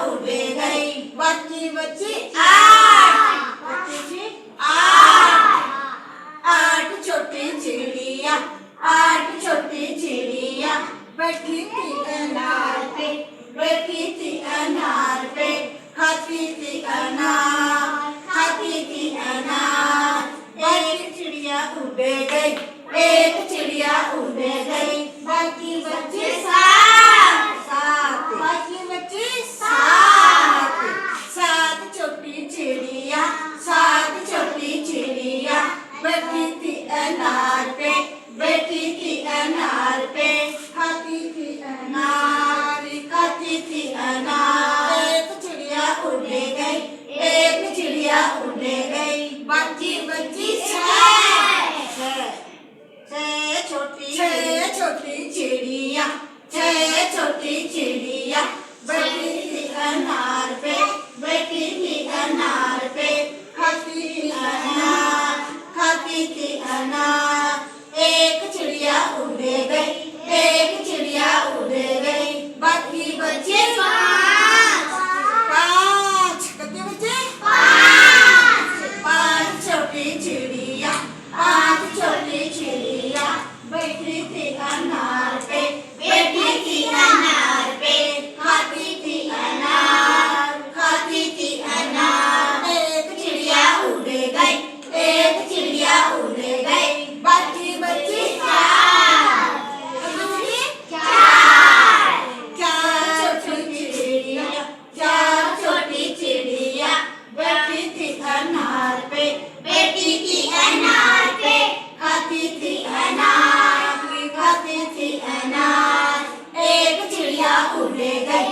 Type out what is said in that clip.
उड़ गई। बाकी बची 8। बची 8। 8 छोटी चिड़िया, 8 छोटी चिड़िया बैठी थी अनार पे, बैठी थी अनार पे, खाती थी अनार, खाती थी अनार। एक चिड़िया उड़ गई, एक चिड़िया उड़ गई। बाकी बचे 7। बाकी बचे 7। 7 छोटी चिड़िया, 7 छोटी चिड़िया बैठी थी अनार पे, बैठी थी अनार पे, खाती थी अनार, खाती थी अनार। एक चिड़िया उड़ गई, एक चिड़िया उड़ गई। बाकी बची 6 छोटी चिड़िया, 6 छोटी चिड़िया बैठी थी अनार पे, बैठी थी अनार पे, खाती थी अनार, खाती थी अनार। एक चिड़िया उड़ गई, एक चिड़िया उड़ गई। बाकी बचे 5। 5 कितने बचे? 5 छोटी चिड़िया, 5 छोटी चिड़िया बैठी थी अनार पे, बैठी थी अनार पे, खाती थी अनार, खाती थी अनार। एक चिड़िया उड़ गई, एक चिड़िया उड़ गई। बाकी बची 4। 4 छोटी चिड़िया, 4 छोटी चिड़िया बैठी थी अनार पे, बैठी थी अनार पे, खाती थी अनार, खाती थी अनार। एक चिड़िया उड़ गई,